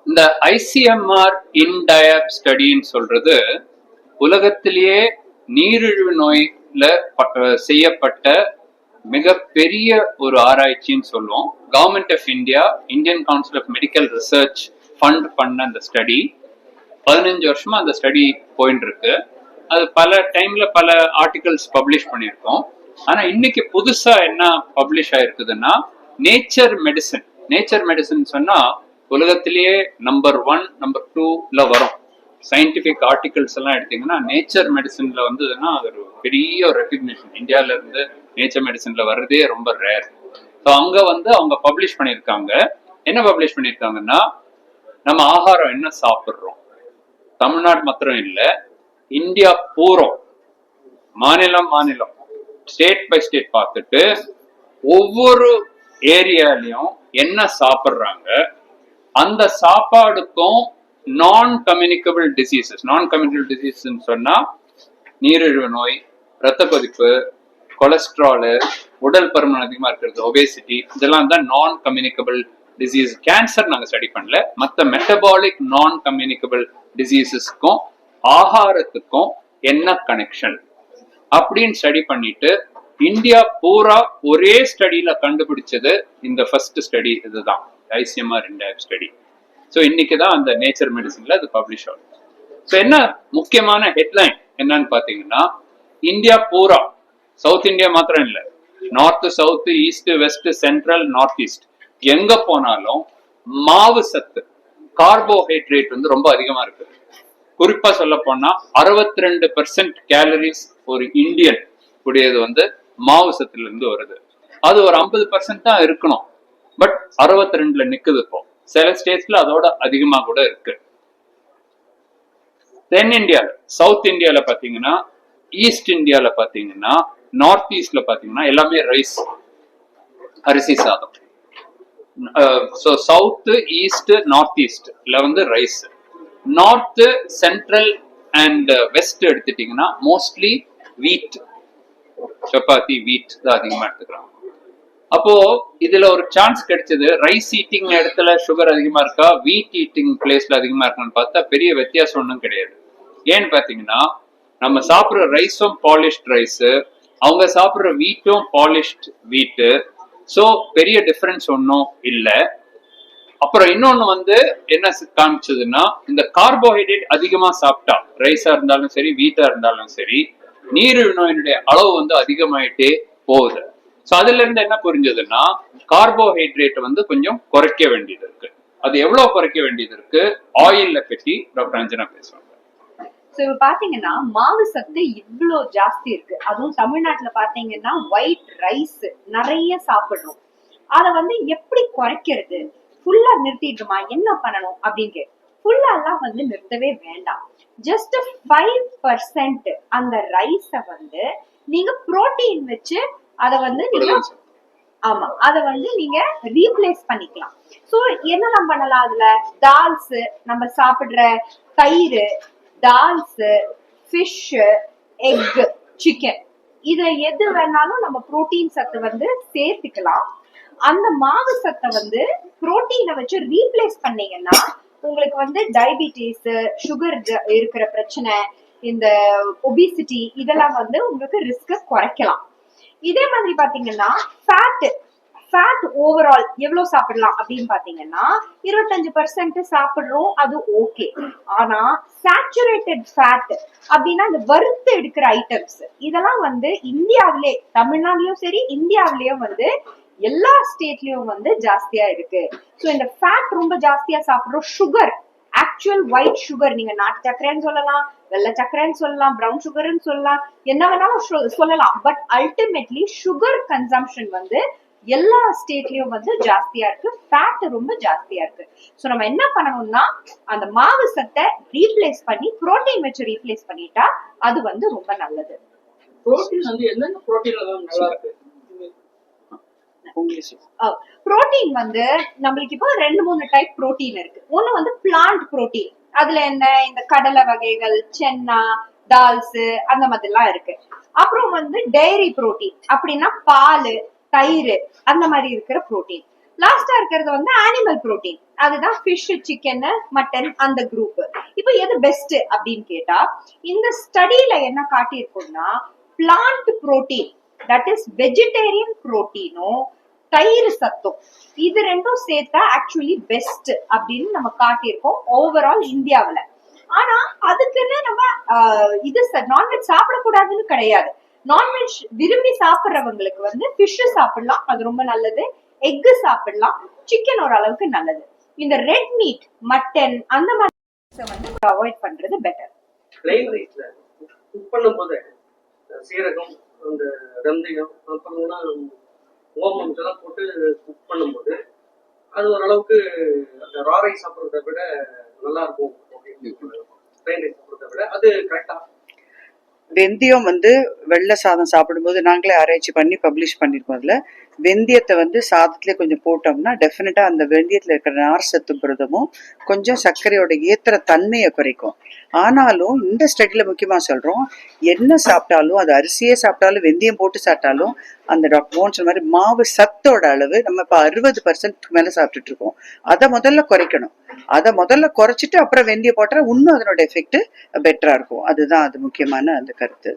இந்த ஐசிஎம்ஆர் இன்டயப் ஸ்டடின்னு சொல்றது உலகத்திலேயே நீரிழிவு நோயில செய்யப்பட்ட மிகப்பெரிய ஒரு ஆராய்ச்சின்னு சொல்லுவோம். Government of India, Indian council of medical research fund பண்ண அந்த ஸ்டடி 15 வருஷமா அந்த ஸ்டடி போயிட்டு இருக்கு. அது பல டைம்ல பல ஆர்டிகல்ஸ் பப்ளிஷ் பண்ணியிருக்கோம். ஆனா இன்னைக்கு புதுசா என்ன பப்ளிஷ் ஆயிருக்குதுன்னா நேச்சர் மெடிசன். நேச்சர் மெடிசன் சொன்னா உலகத்திலேயே நம்பர் 1 நம்பர் 2ல வரும். சயின்டிபிக் ஆர்டிகல்ஸ் எல்லாம் எடுத்தீங்கன்னா நேச்சர் மெடிசன்ல வந்ததுன்னா அது ஒரு பெரிய ரெகக்னிஷன். இந்தியால இருந்து நேச்சர் மெடிசன்ல வர்றதே ரொம்ப ரேர். ஸோ அங்க அவங்க பப்ளிஷ் பண்ணியிருக்காங்க. என்ன பப்ளிஷ் பண்ணியிருக்காங்கன்னா, நம்ம ஆகாரம் என்ன சாப்பிட்றோம், தமிழ்நாடு மாத்திரம் இல்லை, இந்தியா பூரம் மாநிலம் ஸ்டேட் பை ஸ்டேட் பார்த்துட்டு ஒவ்வொரு ஏரியாலையும் என்ன சாப்பிட்றாங்க, அந்த சாப்பாடுக்கும் நான் கம்யூனிகபிள் டிசீசஸ் சொன்னா நீரிழிவு நோய், ரத்த கொதிப்பு, கொலஸ்ட்ராலு, உடல் பருமன் அதிகமா இருக்கிறது, ஒபேசிட்டி, இதெல்லாம் தான் நான் கம்யூனிகபிள் டிசீஸ். கேன்சர் நாங்க ஸ்டடி பண்ணல, மற்ற மெட்டபாலிக் நான் கம்யூனிகபிள் டிசீசஸ்க்கும் ஆகாரத்துக்கும் என்ன கனெக்ஷன் அப்படின்னு ஸ்டடி பண்ணிட்டு இந்தியா பூரா ஒரே ஸ்டடியில கண்டுபிடிச்சது இந்த ஃபர்ஸ்ட் ஸ்டடி இதுதான், ஐசிஎம்ஆர் இன்டயப் ஸ்டடி. ஸோ இன்னைக்கு தான் அந்த நேச்சர் மெடிசன்ல அது பப்ளிஷ் ஆகுது. ஸோ என்ன முக்கியமான ஹெட்லைன் என்னன்னு பாத்தீங்கன்னா, இந்தியா பூரா, சவுத் இந்தியா மாத்திரம் இல்லை, north, south, east, west, central, north east, எங்க போனாலும் மாவு சத்து, கார்போஹைட்ரேட் ரொம்ப அதிகமா இருக்கு. குறிப்பா சொல்ல போனா 62% கேலரிஸ் ஒரு இந்தியன் உடையது மாவு சத்துல இருந்து வருது. அது ஒரு 50% தான் இருக்கணும், பட் 62ல நிக்குது. இப்போ சில ஸ்டேட்ஸ்ல அதோட அதிகமா கூட இருக்கு. தென் இந்தியால, சவுத் இந்தியால பாத்தீங்கன்னா, ஈஸ்ட் இந்தியால பாத்தீங்கன்னா, நார்த் ஈஸ்ட்ல பாத்தீங்கன்னா எல்லாமே ரைஸ், அரிசி சாதம். சவுத், ஈஸ்ட், நார்த் ஈஸ்ட்ல rice. North, central and west எடுத்துட்டீங்கன்னா மோஸ்ட்லி வீட், சப்பாத்தி, வீட் தான் அதிகமா எடுத்துக்கிறாங்க. அப்போ இதுல ஒரு சான்ஸ் கிடைச்சது. ரைஸ் ஈட்டிங் இடத்துல சுகர் அதிகமா இருக்கா, வீட் ஈட்டிங் பிளேஸ்ல அதிகமா இருக்கான்னு பார்த்தா பெரிய வித்தியாசம் ஒன்றும் கிடையாது. ஏன்னு பாத்தீங்கன்னா, நம்ம சாப்பிட்ற ரைஸும் பாலிஷ்ட் ரைஸ், அவங்க சாப்பிட்ற வீட்டும் பாலிஷ்ட் வீட்டு. ஸோ பெரிய டிஃபரன்ஸ் ஒன்றும் இல்லை. அப்புறம் இன்னொன்னு என்ன காமிச்சதுன்னா, இந்த கார்போஹைட்ரேட் அதிகமா சாப்பிட்டா, ரைஸா இருந்தாலும் சரி, வீட்டா இருந்தாலும் சரி, நீரிழிவு நோயினுடைய அளவு அதிகமாயிட்டே போகுது. ஸோ அதுல இருந்து என்ன புரிஞ்சதுன்னா, கார்போஹைட்ரேட் கொஞ்சம் குறைக்க வேண்டியது இருக்கு. அது எவ்வளவு குறைக்க வேண்டியது இருக்கு, ஆயில்ல பற்றி டாக்டர் அஞ்சனா பேசுவாங்க. பாத்தீங்கன்னா மாவு சத்து இவ்வளவு ஜாஸ்தி இருக்கு. அதுவும் தமிழ்நாட்டுல பாத்தீங்கன்னா ஒயிட் ரைஸ் நிறைய சாப்பிடுறோம். அத எப்படி குறைக்கிறது, ஃபுல்லா நிறுத்திடுமா, என்ன பண்ணணும் அப்படின்னு. ஃபுல்லா எல்லாம் நிறுத்தவே வேண்டாம். ஜஸ்ட் 5% அந்த ரைஸ நீங்க புரோட்டீன் வச்சு அத நீங்க அத நீங்க ரீப்ளேஸ் பண்ணிக்கலாம். சோ என்னெல்லாம் பண்ணலாம் அதுல, தால்ஸ், நம்ம சாப்பிடுற தயிர், தால்ஸ், ஃபிஷ், எக், சிக்கன், இதுல எது வேணாலும் நம்ம புரோட்டீன் சத்து சேர்த்துக்கலாம். அந்த மாவு சத்தை புரோட்டீனை வச்சு ரீப்ளேஸ் பண்ணீங்கன்னா உங்களுக்கு டயபிட்டிஸ், சுகர் இருக்கிற பிரச்சனை, இந்த ஒபிசிட்டி, இதெல்லாம் உங்களுக்கு ரிஸ்க குறைக்கலாம். இதே மாதிரி பாத்தீங்கன்னா ஃபேட் ஓவரால் எவ்வளவு சாப்பிடலாம் அப்படின்னு பாத்தீங்கன்னா 25% சாப்பிடுறோம், அது ஓகே. ஆனா சேச்சுரேட்டட் ஃபேட் அப்படின்னா இந்த வறுத்து எடுக்கிற ஐட்டம்ஸ், இதெல்லாம் இந்தியாவிலே, தமிழ்நாடுலயும் சரி இந்தியாவிலயும் எல்லா ஸ்டேட்லயும் ஜாஸ்தியா இருக்கு. சோ இந்த ஃபேட் ரொம்ப ஜாஸ்தியா சாப்பிடுறோம். சுகர், ஆக்சுவல் ஒயிட் சுகர், நீங்க நாட்டு சக்கரைன்னு சொல்லலாம், வெள்ளை சக்கரைன்னு சொல்லலாம், பிரவுன் சுகர்ன்னு சொல்லலாம், என்ன வேணாலும் சொல்லலாம். பட் அல்டிமேட்லி சுகர் கன்சம்ஷன் எல்லா ஸ்டேட்லயும் ஜாஸ்தியா இருக்கு, ஃபேட் ரொம்ப ஜாஸ்தியா இருக்கு. சோ நம்ம என்ன பண்ணணும்னா, அந்த மாவு சத்தை ரீப்ளேஸ் பண்ணி புரோட்டீன் வச்சு ரீப்ளேஸ் பண்ணிட்டா அது ரொம்ப நல்லது. புரோட்டீன் என்னென்ன புரோட்டீன் நல்லா இருக்கு? புரோட்டீன் நம்மளுக்கு இப்போ 2-3 டைப் புரோட்டீன் இருக்கு. ஒண்ணு பிளான்ட் புரோட்டீன், அதுல என்ன இந்த கடலை வகைகள், சென்னா, தால்ஸ், அந்த மாதிரி எல்லாம் இருக்கு. அப்புறம் டைரி புரோட்டீன், அப்படின்னா பால், தயிர், அந்த மாதிரி இருக்கிற புரோட்டீன். லாஸ்டா இருக்கிறது அனிமல் புரோட்டீன். அதுதான் ஃபிஷ், சிக்கன், மட்டன் அந்த குரூப். இப்போ எது பெஸ்ட் அப்படின்னு கேட்டா, இந்த ஸ்டடியில என்ன காட்டியிருக்கோம்னா plant protein, that is vegetarian புரோட்டீனும் தயிர் சத்தும், இது ரெண்டும் சேர்த்தா ஆக்சுவலி பெஸ்ட் அப்படின்னு நம்ம காட்டியிருக்கோம் ஓவரால் இந்தியாவுல. ஆனா அதுக்குன்னு நம்ம இது நான்வெஜ் சாப்பிடக்கூடாதுன்னு கிடையாது. நான்வெஜ் விரும்பி சாப்பிடுறவங்களுக்கு வந்து ஃபிஷ் சாப்பிடலாம், அது ரொம்ப நல்லது. எக் சாப்பிடலாம், சிக்கன் ஓரளவுக்கு நல்லது. இந்த ரெட் மீட், மட்டன் அந்த மாதிரி வந்து அவாய்ட் பண்றது பெட்டர். பிளைன் ரைஸ்ல குக் பண்ணும்போது சீரகம், அந்த வெந்தயம், அப்புறம் ஓமம் இதெல்லாம் போட்டு குக் பண்ணும்போது அது ஓரளவுக்கு அந்த ரா ரைஸ் சாப்பிட்றத விட நல்லா இருக்கும் அப்படின்னு பிளைன் ரைஸ் சாப்பிட்றத விட. அது கரெக்டா? வெந்தயம் வந்து வெள்ளை சாதம் சாப்பிடும்போது நாங்களே ஆராய்ச்சி பண்ணி பப்ளிஷ் பண்ணியிருக்கோம். அதில் வெந்தயத்தை வந்து சாதத்துலேயே கொஞ்சம் போட்டோம்னா டெஃபினட்டாக அந்த வெந்தயத்தில் இருக்கிற நார் சத்து புரதமும் கொஞ்சம் சர்க்கரையோட ஏற்றுற தன்மையை குறைக்கும். ஆனாலும் இந்த ஸ்டடியில் முக்கியமாக சொல்கிறோம், என்ன சாப்பிட்டாலும், அது அரிசியே சாப்பிட்டாலும் வெந்தயம் போட்டு சாப்பிட்டாலும் அந்த டாக்டர் மோகன் சொன்ன மாதிரி மாவு சத்தோட அளவு நம்ம இப்போ 60% மேலே சாப்பிட்டுட்டு இருக்கோம். அதை முதல்ல குறைக்கணும். அதை முதல்ல குறைச்சிட்டு அப்புறம் வெந்தயம் போட்டால் இன்னும் அதனோட எஃபெக்ட் பெட்டரா இருக்கும். அதுதான் அது முக்கியமான அந்த கருத்து.